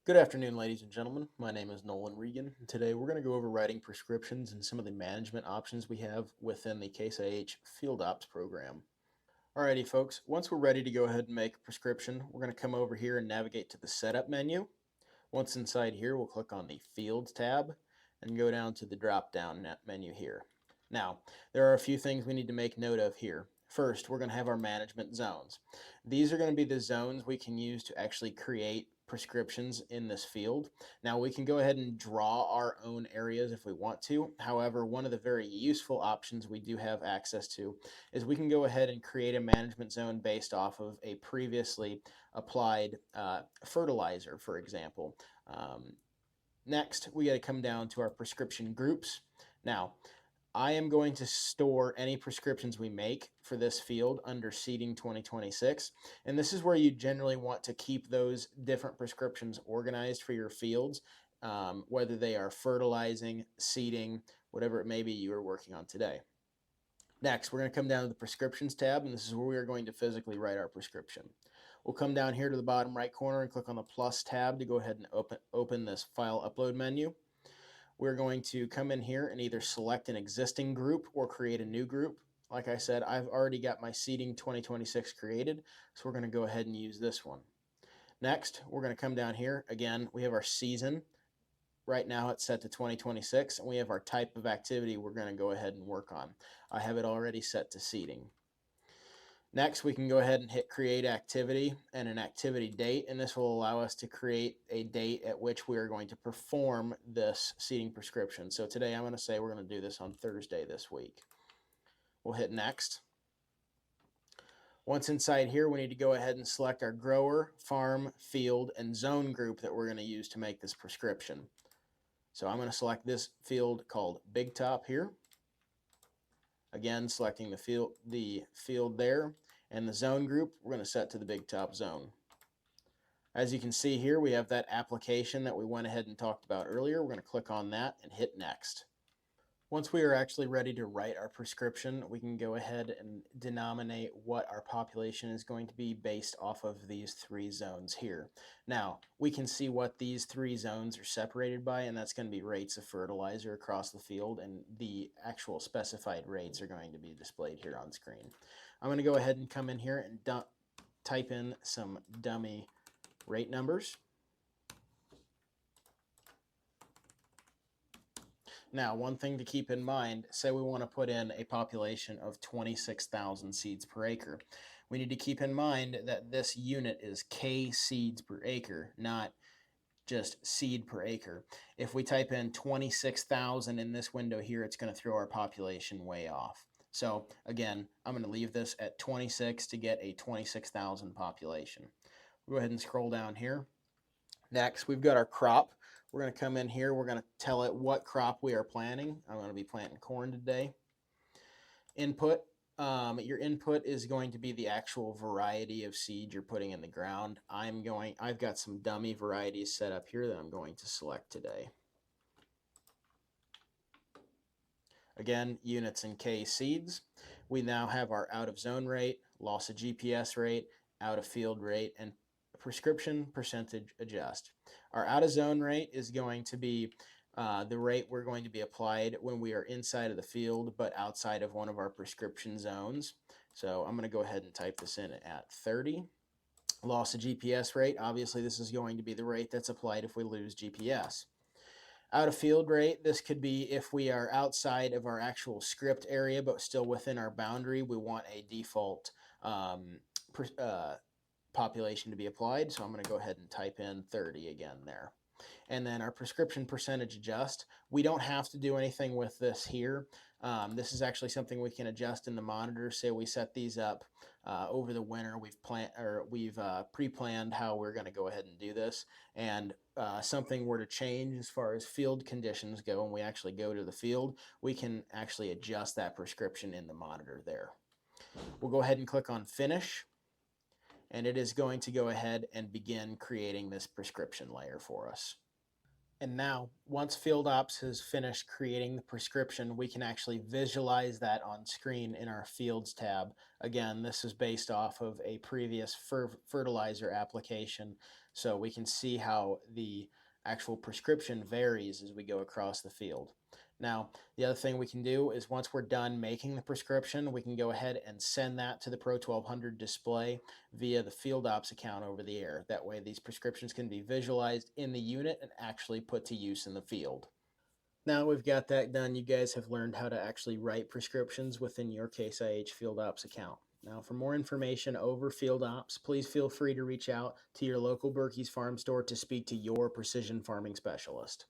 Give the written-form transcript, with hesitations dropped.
Good afternoon, ladies and gentlemen. My name is Nolan Regan, and today we're going to go over writing prescriptions and some of the management options we have within the Case IH FieldOps program. Alrighty, folks, once we're ready to go ahead and make a prescription, we're going to come over here and navigate to the Setup menu. Once inside here, we'll click on the Fields tab and go down to the drop-down menu here. Now, there are a few things we need to make note of here. First, we're going to have our management zones. These are going to be the zones we can use to actually create prescriptions in this field. Now, we can go ahead and draw our own areas if we want to. However, one of the very useful options we do have access to is we can go ahead and create a management zone based off of a previously applied fertilizer, for example. Next, we got to come down to our prescription groups. Now, I am going to store any prescriptions we make for this field under Seeding 2026. And this is where you generally want to keep those different prescriptions organized for your fields, whether they are fertilizing, seeding, whatever it may be you are working on today. Next, we're going to come down to the prescriptions tab, and this is where we are going to physically write our prescription. We'll come down here to the bottom right corner and click on the plus tab to go ahead and open this file upload menu. We're going to come in here and either select an existing group or create a new group. Like I said, I've already got my Seeding 2026 created, so we're going to go ahead and use this one. Next, we're going to come down here. Again, we have our season. Right now it's set to 2026, and we have our type of activity we're going to go ahead and work on. I have it already set to seeding. Next, we can go ahead and hit create activity and an activity date, and this will allow us to create a date at which we are going to perform this seeding prescription. So today I'm going to say we're going to do this on Thursday this week. We'll hit next. Once inside here, we need to go ahead and select our grower, farm, field, and zone group that we're going to use to make this prescription. So I'm going to select this field called Big Top here. Again, selecting the field there, and the zone group we're going to set to the Big Top zone. As you can see here, we have that application that we went ahead and talked about earlier. We're going to click on that and hit next. Once we are actually ready to write our prescription, we can go ahead and denominate what our population is going to be based off of these three zones here. Now, we can see what these three zones are separated by, and that's going to be rates of fertilizer across the field, and the actual specified rates are going to be displayed here on screen. I'm going to go ahead and come in here and type in some dummy rate numbers. Now, one thing to keep in mind, say we want to put in a population of 26,000 seeds per acre. We need to keep in mind that this unit is K seeds per acre, not just seed per acre. If we type in 26,000 in this window here, it's going to throw our population way off. So again, I'm going to leave this at 26 to get a 26,000 population. We'll go ahead and scroll down here. Next, we've got our crop. We're going to come in here. We're going to tell it what crop we are planting. I'm going to be planting corn today. Input. Your input is going to be the actual variety of seed you're putting in the ground. I've got some dummy varieties set up here that I'm going to select today. Again, units in K seeds. We now have our out of zone rate, loss of GPS rate, out of field rate, and prescription percentage adjust. Our out of zone rate is going to be the rate we're going to be applied when we are inside of the field but outside of one of our prescription zones. So I'm going to go ahead and type this in at 30. Loss of GPS rate, obviously this is going to be the rate that's applied if we lose GPS. Out of field rate, this could be if we are outside of our actual script area but still within our boundary, we want a default population to be applied. So I'm going to go ahead and type in 30 again there. And then our prescription percentage adjust. We don't have to do anything with this here. This is actually something we can adjust in the monitor. Say we set these up over the winter. We've pre-planned how we're going to go ahead and do this. And something were to change as far as field conditions go, and we actually go to the field, we can actually adjust that prescription in the monitor there. We'll go ahead and click on Finish. And it is going to go ahead and begin creating this prescription layer for us. And now, once FieldOps has finished creating the prescription, we can actually visualize that on screen in our Fields tab. Again, this is based off of a previous fertilizer application. so we can see how the actual prescription varies as we go across the field. Now, the other thing we can do is once we're done making the prescription, we can go ahead and send that to the Pro 1200 display via the FieldOps account over the air. That way these prescriptions can be visualized in the unit and actually put to use in the field. Now we've got that done, you guys have learned how to actually write prescriptions within your Case IH FieldOps account. Now, for more information over FieldOps, please feel free to reach out to your local Berkey's Farm Store to speak to your precision farming specialist.